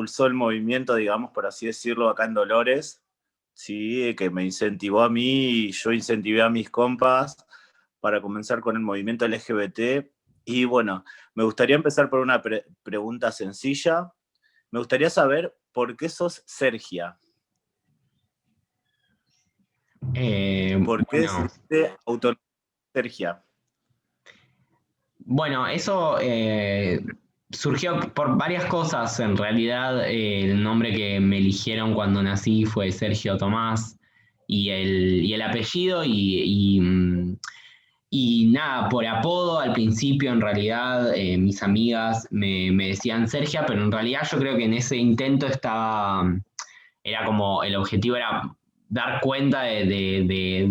impulsó el movimiento, digamos, por así decirlo, acá en Dolores, sí, que me incentivó a mí y yo incentivé a mis compas para comenzar con el movimiento LGBT. Y bueno, me gustaría empezar por una pregunta sencilla. Me gustaría saber por qué sos Sergia. ¿Por qué Bueno, decidiste autonomía Sergia? bueno, eso surgió por varias cosas. En realidad, el nombre que me eligieron cuando nací fue Sergio Tomás y el apellido y nada, por apodo al principio en realidad mis amigas me decían Sergia, pero en realidad yo creo que en ese intento era como, el objetivo era dar cuenta de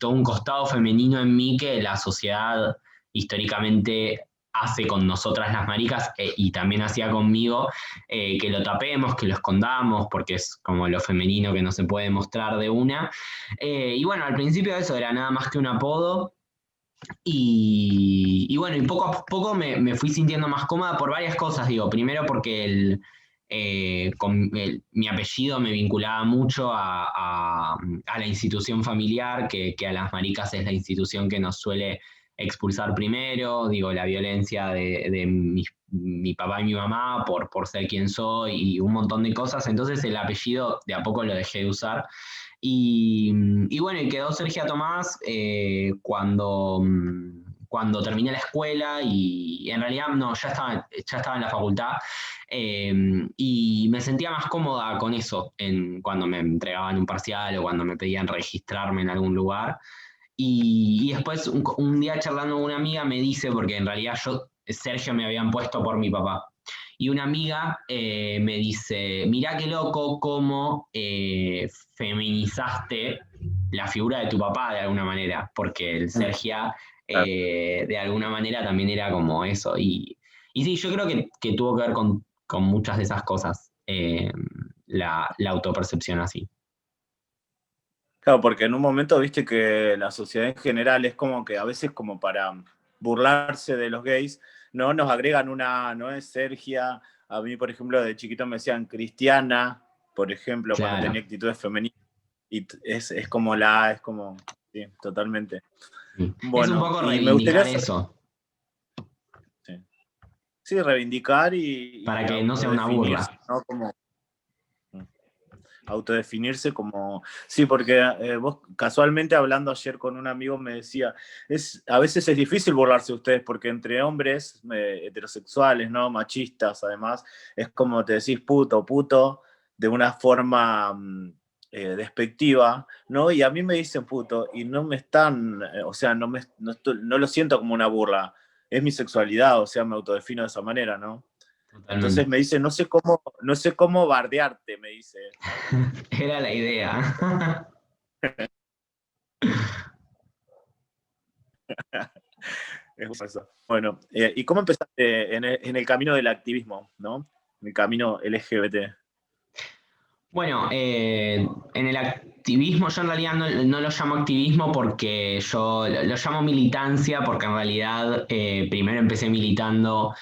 todo un costado femenino en mí que la sociedad históricamente hace con nosotras las maricas y también hacía conmigo, que lo tapemos, que lo escondamos, porque es como lo femenino que no se puede mostrar de una. Y bueno, al principio eso era nada más que un apodo. Y bueno, y poco a poco me fui sintiendo más cómoda por varias cosas, digo. Primero porque mi apellido me vinculaba mucho a la institución familiar, que a las maricas es la institución que nos suele expulsar primero, digo, la violencia de mi papá y mi mamá por ser quien soy y un montón de cosas. Entonces el apellido de a poco lo dejé de usar. Y bueno, y quedó Sergio Tomás cuando terminé la escuela y en realidad no, ya estaba en la facultad, eh, y me sentía más cómoda con eso cuando me entregaban un parcial o cuando me pedían registrarme en algún lugar. Y después un día charlando con una amiga me dice, porque en realidad Sergio me habían puesto por mi papá. Y una amiga me dice, mirá qué loco cómo feminizaste la figura de tu papá de alguna manera, porque el Sergia de alguna manera también era como eso. Y sí, yo creo que tuvo que ver con muchas de esas cosas, la autopercepción así. Claro, porque en un momento viste que la sociedad en general es como que a veces como para burlarse de los gays, no nos agregan una, no es Sergia. A mí, por ejemplo, de chiquito me decían Cristiana, por ejemplo, cuando Claro. tenía actitudes femeninas. Y es como es como, sí, totalmente. Sí. Es un Bueno, poco y me gustaría reivindicar saber, eso, sí, sí, reivindicar y para que no sea una burla. autodefinirse, ¿no? Como autodefinirse como, sí, porque vos casualmente hablando ayer con un amigo me decía, a veces es difícil burlarse de ustedes porque entre hombres heterosexuales, ¿no? Machistas, además, es como te decís puto, puto, de una forma despectiva, ¿no? Y a mí me dicen puto y no me están, o sea, no lo siento como una burla, es mi sexualidad, o sea, me autodefino de esa manera, ¿no? Entonces Totalmente. me dice, no sé cómo bardearte, me dice. Era la idea. Es eso. Bueno, ¿y cómo empezaste en el camino del activismo, ¿no? En el camino LGBT. Bueno, en el activismo yo en realidad no lo llamo activismo porque yo lo llamo militancia porque en realidad primero empecé militando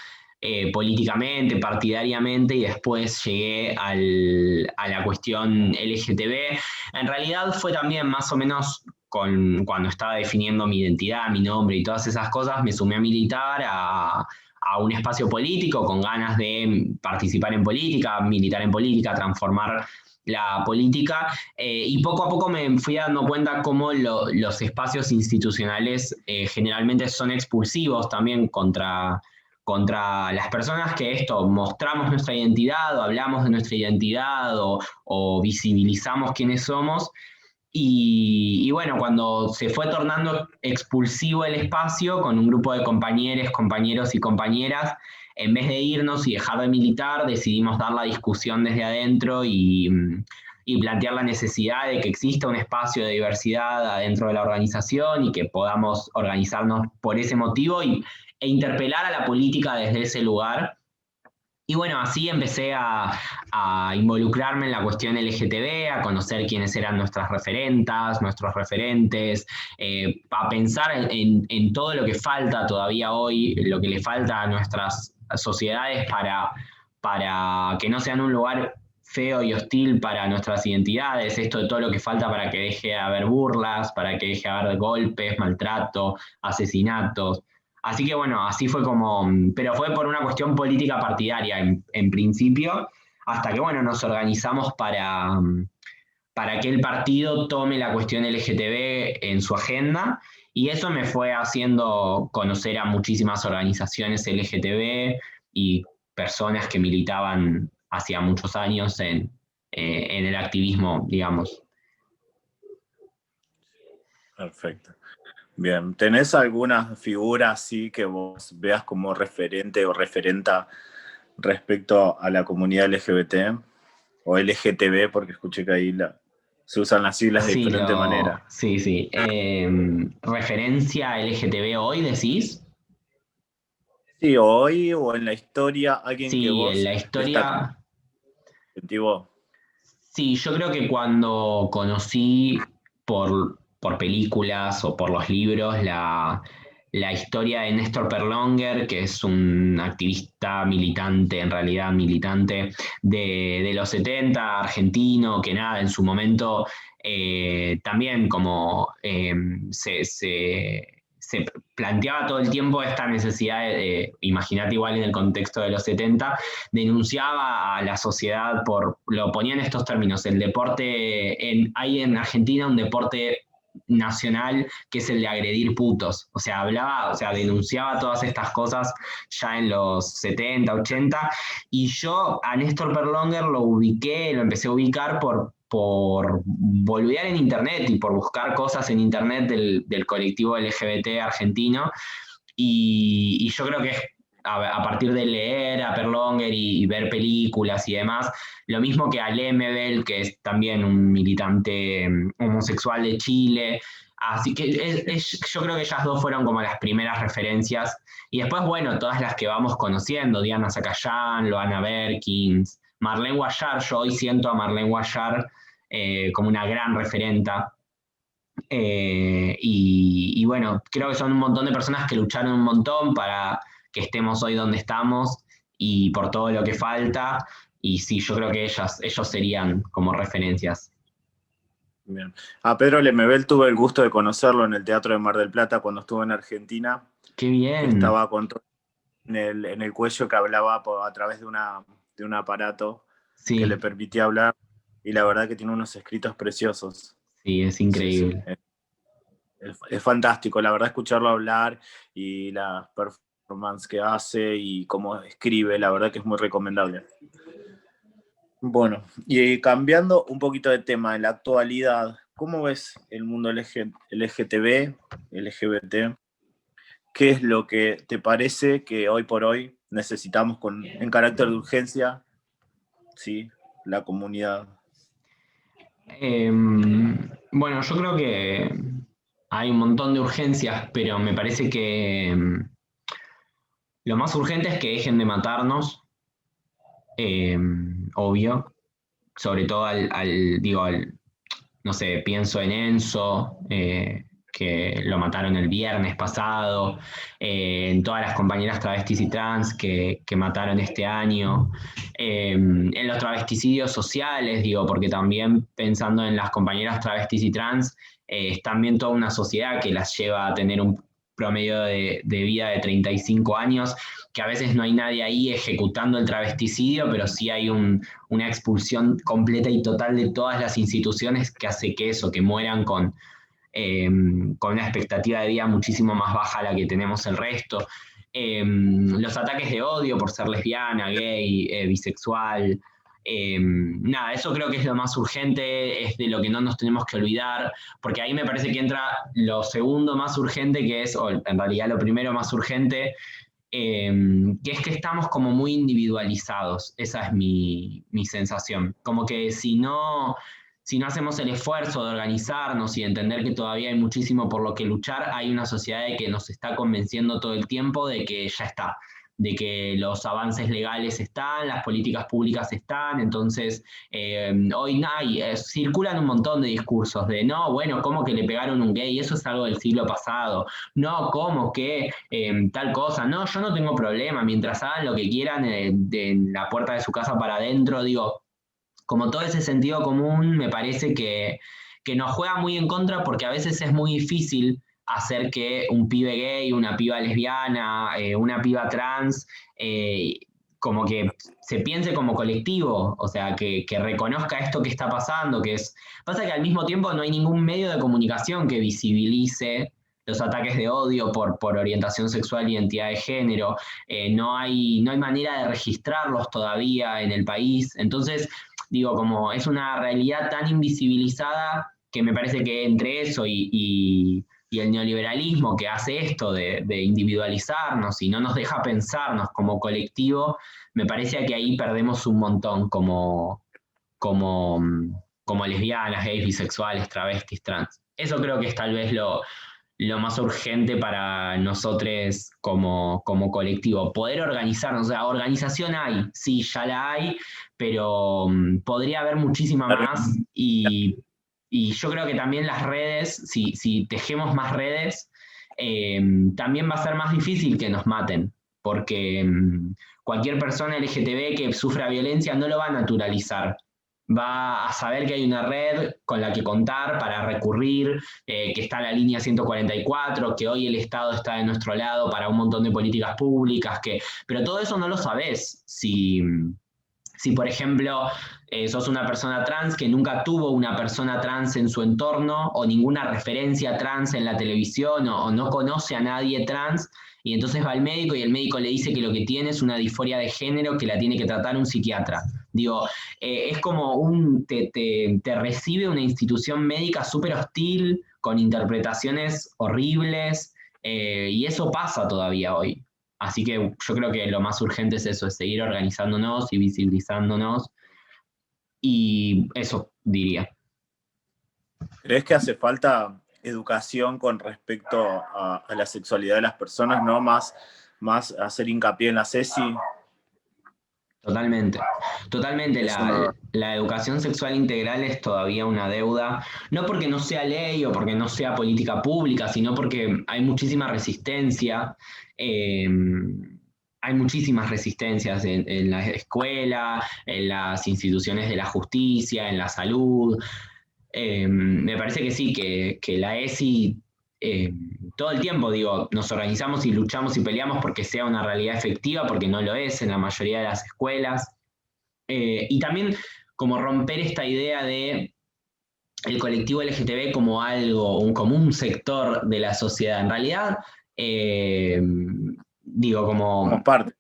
políticamente, partidariamente y después llegué a la cuestión LGTB. En realidad fue también más o menos cuando estaba definiendo mi identidad, mi nombre y todas esas cosas, me sumé a militar a un espacio político con ganas de participar en política, militar en política, transformar la política, y poco a poco me fui dando cuenta cómo los espacios institucionales generalmente son expulsivos también contra las personas que mostramos nuestra identidad o hablamos de nuestra identidad o visibilizamos quiénes somos. Y bueno, cuando se fue tornando expulsivo el espacio con un grupo de compañeros y compañeras, en vez de irnos y dejar de militar, decidimos dar la discusión desde adentro y plantear la necesidad de que exista un espacio de diversidad adentro de la organización y que podamos organizarnos por ese motivo e interpelar a la política desde ese lugar. Y bueno, así empecé a involucrarme en la cuestión LGTB, a conocer quiénes eran nuestras referentas, nuestros referentes, a pensar en todo lo que falta todavía hoy, lo que le falta a nuestras sociedades para que no sean un lugar feo y hostil para nuestras identidades, esto de todo lo que falta para que deje de haber burlas, para que deje de haber golpes, maltrato, asesinatos. Así que bueno, así fue como, pero fue por una cuestión política partidaria en principio, hasta que bueno, nos organizamos para que el partido tome la cuestión LGTB en su agenda, y eso me fue haciendo conocer a muchísimas organizaciones LGTB y personas que militaban hacía muchos años en el activismo, digamos. Perfecto. Bien, ¿tenés alguna figura así que vos veas como referente o referenta respecto a la comunidad LGBT o LGTB? Porque escuché que ahí se usan las siglas de Sí, diferente manera. sí. ¿Referencia LGTB hoy decís? Sí, hoy o en la historia, alguien que Sí, en vos la destaques. historia. Objetivo. Sí, yo creo que cuando conocí por películas o por los libros la historia de Néstor Perlonger, que es un activista militante, en realidad militante de los 70, argentino, que nada, en su momento también como se planteaba todo el tiempo esta necesidad imagínate igual en el contexto de los 70, denunciaba a la sociedad lo ponía en estos términos, el deporte, hay en Argentina un deporte nacional que es el de agredir putos, o sea, denunciaba todas estas cosas ya en los 70, 80, y yo a Néstor Perlonger lo empecé a ubicar por volver en internet y por buscar cosas en internet del colectivo LGBT argentino, y yo creo que a partir de leer a Perlonger y ver películas y demás, lo mismo que a Lemebel, que es también un militante homosexual de Chile. Así que yo creo que ellas dos fueron como las primeras referencias. Y después, bueno, todas las que vamos conociendo, Diana Zacayán, Loana Berkins, Marlene Guayar, yo hoy siento a Marlene Guayar como una gran referenta. Y bueno, creo que son un montón de personas que lucharon un montón para que estemos hoy donde estamos y por todo lo que falta. Y sí, yo creo que ellos serían como referencias. Bien. A Pedro Lemebel tuve el gusto de conocerlo en el Teatro de Mar del Plata cuando estuvo en Argentina, ¡Qué que bien! estaba con todo en el cuello, que hablaba a través de un aparato que le Sí, permitía hablar, y la verdad que tiene unos escritos preciosos. sí, es Sí, sí. increíble. Es fantástico, la verdad, escucharlo hablar y las performances que hace y cómo escribe, la verdad que es muy recomendable. Bueno, y cambiando un poquito de tema, en la actualidad, ¿cómo ves el mundo LGTB, LGBT? ¿Qué es lo que te parece que hoy por hoy necesitamos en carácter de urgencia, sí, la comunidad? Bueno, yo creo que hay un montón de urgencias, pero me parece que lo más urgente es que dejen de matarnos, eh, obvio, sobre todo digo, no sé, pienso en Enzo, que lo mataron el viernes pasado, en todas las compañeras travestis y trans que mataron este año, en los travesticidios sociales, digo, porque también pensando en las compañeras travestis y trans, es también toda una sociedad que las lleva a tener un promedio de vida de 35 años, que a veces no hay nadie ahí ejecutando el travesticidio, pero sí hay una expulsión completa y total de todas las instituciones que hace que eso, que mueran con una expectativa de vida muchísimo más baja a la que tenemos el resto. Los ataques de odio por ser lesbiana, gay, bisexual. Nada, eso creo que es lo más urgente, es de lo que no nos tenemos que olvidar, porque ahí me parece que entra lo segundo más urgente, que es, o en realidad lo primero más urgente, que es que estamos como muy individualizados, esa es mi sensación, como que si no hacemos el esfuerzo de organizarnos y entender que todavía hay muchísimo por lo que luchar, hay una sociedad que nos está convenciendo todo el tiempo de que ya está, que los avances legales están, las políticas públicas están, entonces hoy circulan un montón de discursos de no, bueno, ¿cómo que le pegaron un gay? Eso es algo del siglo pasado. No, ¿cómo que tal cosa? No, yo no tengo problema, mientras hagan lo que quieran de la puerta de su casa para adentro, digo, como todo ese sentido común me parece que nos juega muy en contra porque a veces es muy difícil hacer que un pibe gay, una piba lesbiana, una piba trans, como que se piense como colectivo, o sea, que reconozca esto que está pasando, pasa que al mismo tiempo no hay ningún medio de comunicación que visibilice los ataques de odio por orientación sexual e identidad de género, no hay manera de registrarlos todavía en el país, entonces digo, como es una realidad tan invisibilizada que me parece que entre eso y el neoliberalismo que hace esto de individualizarnos y no nos deja pensarnos como colectivo, me parece que ahí perdemos un montón como, como lesbianas, gays, bisexuales, travestis, trans. Eso creo que es tal vez lo más urgente para nosotros como colectivo. Poder organizarnos, o sea, organización hay, sí, ya la hay, pero podría haber muchísima más y yo creo que también las redes, si tejemos más redes, también va a ser más difícil que nos maten, porque cualquier persona LGTB que sufra violencia no lo va a naturalizar. Va a saber que hay una red con la que contar para recurrir, que está la línea 144, que hoy el Estado está de nuestro lado para un montón de políticas públicas, pero todo eso no lo sabés si por ejemplo, sos una persona trans que nunca tuvo una persona trans en su entorno o ninguna referencia trans en la televisión o no conoce a nadie trans, y entonces va al médico y el médico le dice que lo que tiene es una disforia de género que la tiene que tratar un psiquiatra. Digo, es como te recibe una institución médica súper hostil, con interpretaciones horribles, y eso pasa todavía hoy. Así que yo creo que lo más urgente es eso, es seguir organizándonos y visibilizándonos. Y eso diría. ¿Crees que hace falta educación con respecto a la sexualidad de las personas, no más hacer hincapié en la CESI? Totalmente. Totalmente. Es una... La educación sexual integral es todavía una deuda, no porque no sea ley o porque no sea política pública, sino porque hay muchísima resistencia. Hay muchísimas resistencias en la escuela, en las instituciones de la justicia, en la salud. Me parece que sí, que la ESI todo el tiempo, digo, nos organizamos y luchamos y peleamos porque sea una realidad efectiva, porque no lo es en la mayoría de las escuelas. Y también como romper esta idea de el colectivo LGTB como algo, como un sector de la sociedad. En realidad, digo, Como parte.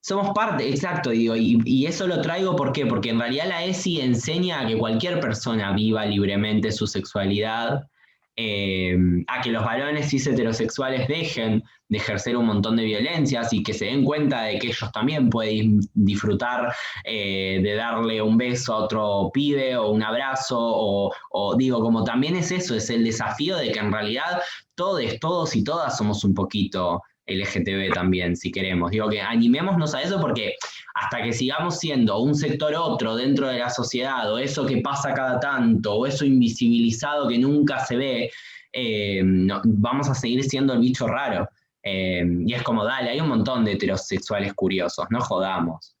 somos parte, exacto, digo, y eso lo traigo ¿por qué? Porque en realidad la ESI enseña a que cualquier persona viva libremente su sexualidad, a que los varones cis heterosexuales dejen de ejercer un montón de violencias y que se den cuenta de que ellos también pueden disfrutar de darle un beso a otro pibe o un abrazo, o digo, como también es eso, es el desafío de que en realidad todos y todas somos un poquito LGTB también, si queremos. Digo que animémonos a eso porque hasta que sigamos siendo un sector otro dentro de la sociedad, o eso que pasa cada tanto, o eso invisibilizado que nunca se ve, vamos a seguir siendo el bicho raro. Y es como, dale, hay un montón de heterosexuales curiosos, no jodamos.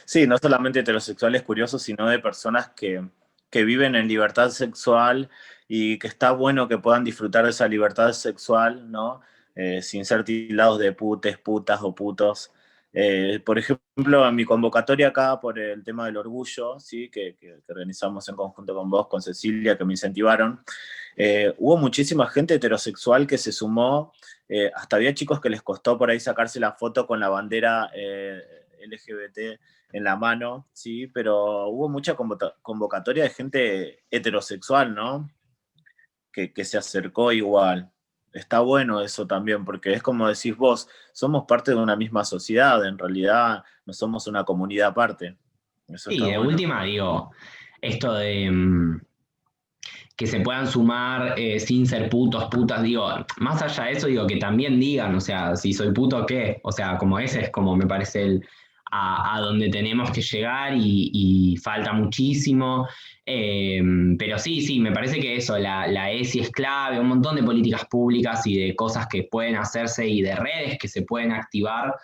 Sí, no solamente heterosexuales curiosos, sino de personas que viven en libertad sexual y que está bueno que puedan disfrutar de esa libertad sexual, ¿no? Sin ser tildados de putes, putas o putos. Por ejemplo, en mi convocatoria acá por el tema del orgullo, ¿sí? que organizamos en conjunto con vos, con Cecilia, que me incentivaron, hubo muchísima gente heterosexual que se sumó, hasta había chicos que les costó por ahí sacarse la foto con la bandera LGBT en la mano, ¿sí? Pero hubo mucha convocatoria de gente heterosexual, ¿no? Que se acercó igual. Está bueno eso también, porque es como decís vos, somos parte de una misma sociedad, en realidad no somos una comunidad aparte. Eso Sí, está de bueno. última digo, esto de que se puedan sumar sin ser putos, putas, digo, más allá de eso, digo, que también digan, o sea, si soy puto, ¿qué? O sea, como ese es como me parece a donde tenemos que llegar y falta muchísimo. Pero sí, me parece que eso, la ESI es clave, un montón de políticas públicas y de cosas que pueden hacerse y de redes que se pueden activar.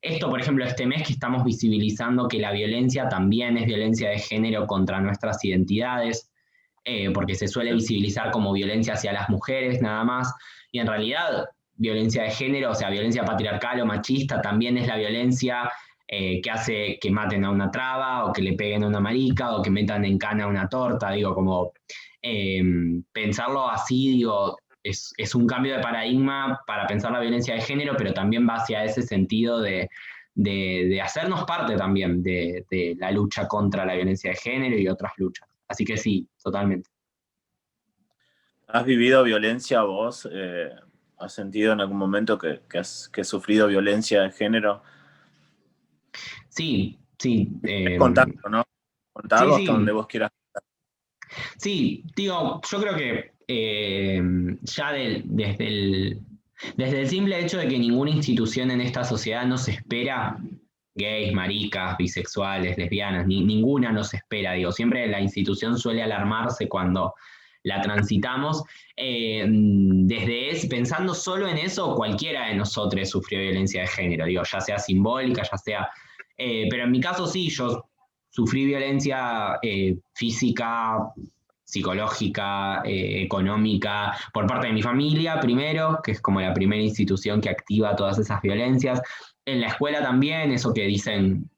Esto, por ejemplo, este mes que estamos visibilizando que la violencia también es violencia de género contra nuestras identidades, porque se suele visibilizar como violencia hacia las mujeres nada más, y en realidad violencia de género, o sea, violencia patriarcal o machista, también es la violencia que hace que maten a una traba, o que le peguen a una marica, o que metan en cana a una torta, digo, como pensarlo así, digo, es un cambio de paradigma para pensar la violencia de género, pero también va hacia ese sentido de hacernos parte también de la lucha contra la violencia de género y otras luchas. Así que sí, totalmente. ¿Has vivido violencia vos? ¿Has sentido en algún momento que has sufrido violencia de género? Sí. Contarlo, ¿no? Sí, Contarlo hasta donde sí. vos quieras. Sí, digo, yo creo que ya desde el simple hecho de que ninguna institución en esta sociedad nos espera, gays, maricas, bisexuales, lesbianas, ninguna nos espera, digo, siempre la institución suele alarmarse cuando la transitamos. Pensando solo en eso, cualquiera de nosotros sufrió violencia de género, digo, ya sea simbólica, ya sea... pero en mi caso sí, yo sufrí violencia física, psicológica, económica, por parte de mi familia primero, que es como la primera institución que activa todas esas violencias. En la escuela también, eso que dicen,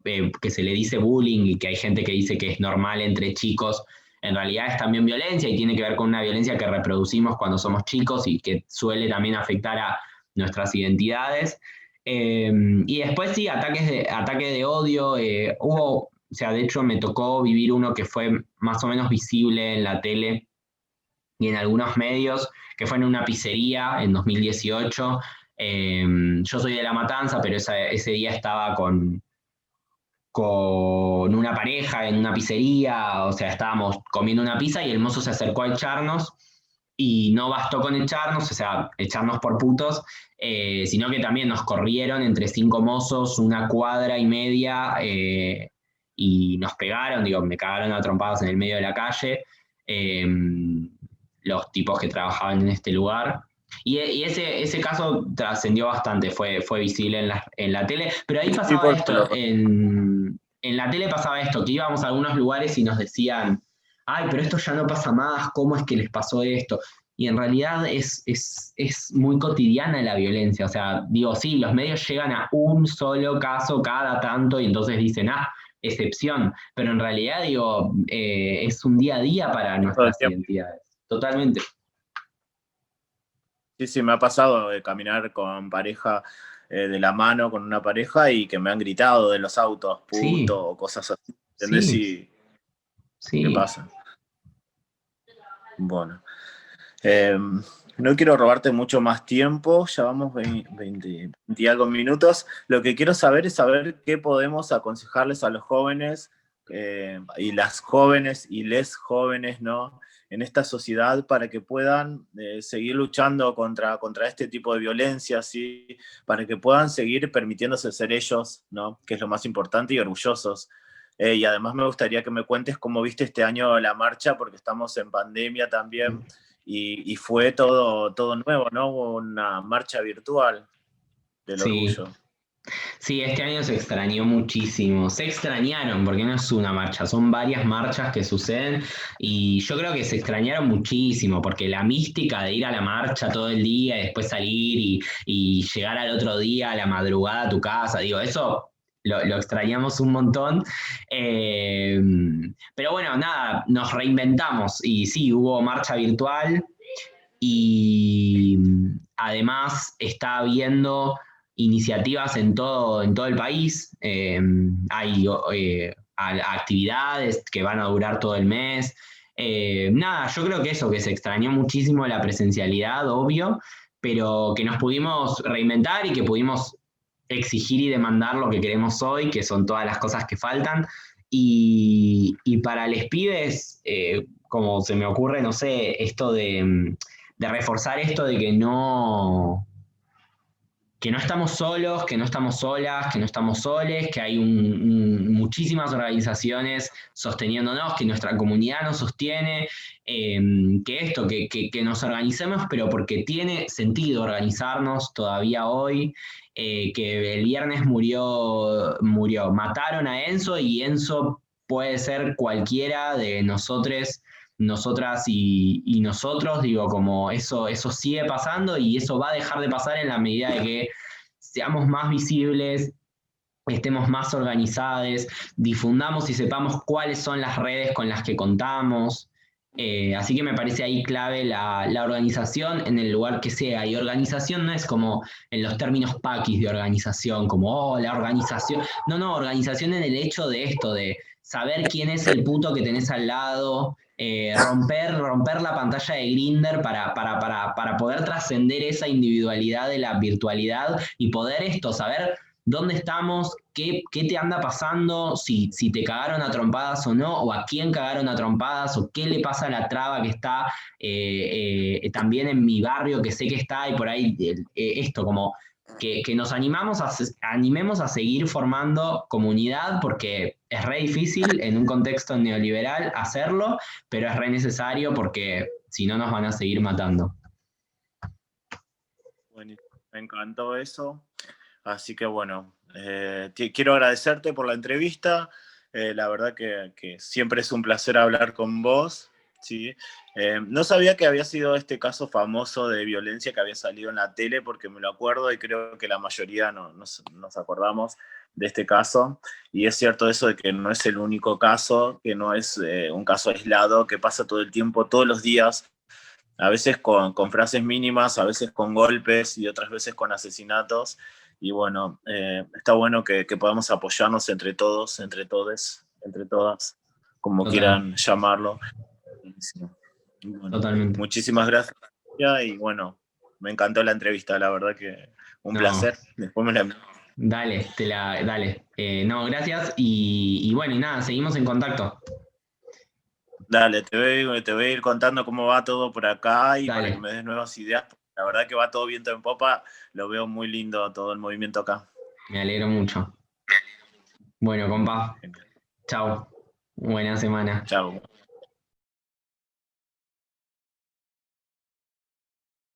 que se le dice bullying y que hay gente que dice que es normal entre chicos, en realidad es también violencia y tiene que ver con una violencia que reproducimos cuando somos chicos y que suele también afectar a nuestras identidades. Y después sí, ataque de odio. O sea, de hecho me tocó vivir uno que fue más o menos visible en la tele y en algunos medios, que fue en una pizzería en 2018. Yo soy de La Matanza, pero ese día estaba con una pareja en una pizzería, o sea, estábamos comiendo una pizza y el mozo se acercó a echarnos y no bastó con echarnos, o sea, echarnos por putos, sino que también nos corrieron entre 5 mozos, 1 cuadra y media, y nos pegaron, digo, me cagaron a trompadas en el medio de la calle, eh, los tipos que trabajaban en este lugar. Y ese caso trascendió bastante, fue visible en la tele, pero ahí Sí, pasaba porque esto, en la tele pasaba esto, que íbamos a algunos lugares y nos decían, ay, pero esto ya no pasa más, ¿cómo es que les pasó esto? Y en realidad es muy cotidiana la violencia, o sea, digo, sí, los medios llegan a un solo caso cada tanto y entonces dicen, excepción, pero en realidad, digo, es un día a día para todo el nuestras tiempo. identidades, totalmente. Sí, sí, me ha pasado de caminar con pareja, de la mano con una pareja y que me han gritado de los autos, Sí, puto, o cosas así. ¿Entendés? sí, Sí, ¿qué sí. pasa? Bueno. Eh, no quiero robarte mucho más tiempo, ya vamos 20 y algo minutos. Lo que quiero saber es saber qué podemos aconsejarles a los jóvenes y las jóvenes y les jóvenes, ¿no? En esta sociedad para que puedan seguir luchando contra este tipo de violencia, ¿sí? Para que puedan seguir permitiéndose ser ellos, ¿no? Que es lo más importante y orgullosos. Y además me gustaría que me cuentes cómo viste este año la marcha, porque estamos en pandemia también y fue todo nuevo, ¿no? Hubo una marcha virtual del Sí, orgullo. sí, este año se extrañó muchísimo. Se extrañaron, porque no es una marcha, son varias marchas que suceden y yo creo que se extrañaron muchísimo, porque la mística de ir a la marcha todo el día y después salir y llegar al otro día a la madrugada a tu casa, digo, eso lo extrañamos un montón. Eh, pero bueno, nada, nos reinventamos y sí, hubo marcha virtual y además está habiendo iniciativas en todo el país. Hay actividades que van a durar todo el mes. Nada, yo creo que eso, que se extrañó muchísimo la presencialidad, obvio, pero que nos pudimos reinventar y que pudimos exigir y demandar lo que queremos hoy, que son todas las cosas que faltan. Y para los pibes, como se me ocurre, no sé, esto de reforzar esto de que no estamos solos, que no estamos solas, que no estamos soles, que hay muchísimas organizaciones sosteniéndonos, que nuestra comunidad nos sostiene, que nos organicemos, pero porque tiene sentido organizarnos todavía hoy, que el viernes murió, mataron a Enzo y Enzo puede ser cualquiera de nosotros, nosotras y nosotros, digo, como eso sigue pasando y eso va a dejar de pasar en la medida de que seamos más visibles, estemos más organizados, difundamos y sepamos cuáles son las redes con las que contamos. Así que me parece ahí clave la organización en el lugar que sea. Y organización no es como en los términos paquis de organización, como, oh, la organización. No, no, organización en el hecho de esto, de saber quién es el puto que tenés al lado, romper la pantalla de Grindr para poder trascender esa individualidad de la virtualidad y poder saber dónde estamos, qué te anda pasando, si te cagaron a trompadas o no, o a quién cagaron a trompadas, o qué le pasa a la traba que está también en mi barrio, que sé que está, y por ahí como que nos animemos a seguir formando comunidad, porque es re difícil en un contexto neoliberal hacerlo, pero es re necesario porque si no nos van a seguir matando. Bueno, me encantó eso. Así que bueno, quiero agradecerte por la entrevista. La verdad que siempre es un placer hablar con vos. ¿Sí? No sabía que había sido este caso famoso de violencia que había salido en la tele, porque me lo acuerdo y creo que la mayoría nos acordamos de este caso. Y es cierto eso de que no es el único caso, que no es un caso aislado, que pasa todo el tiempo, todos los días, a veces con frases mínimas, a veces con golpes y otras veces con asesinatos. Y bueno, está bueno que podamos apoyarnos entre todos, entre todes, entre todas, como quieran llamarlo. Y bueno, Totalmente. muchísimas gracias. Y bueno, me encantó la entrevista, la verdad que un placer. Después me la... Dale, dale. No, gracias. Y bueno, y nada, seguimos en contacto. Dale, te voy a ir contando cómo va todo por acá y Dale. para que me des nuevas ideas. La verdad que va todo viento en popa, lo veo muy lindo todo el movimiento acá. Me alegro mucho. Bueno, compa. Chao. Buena semana. Chao.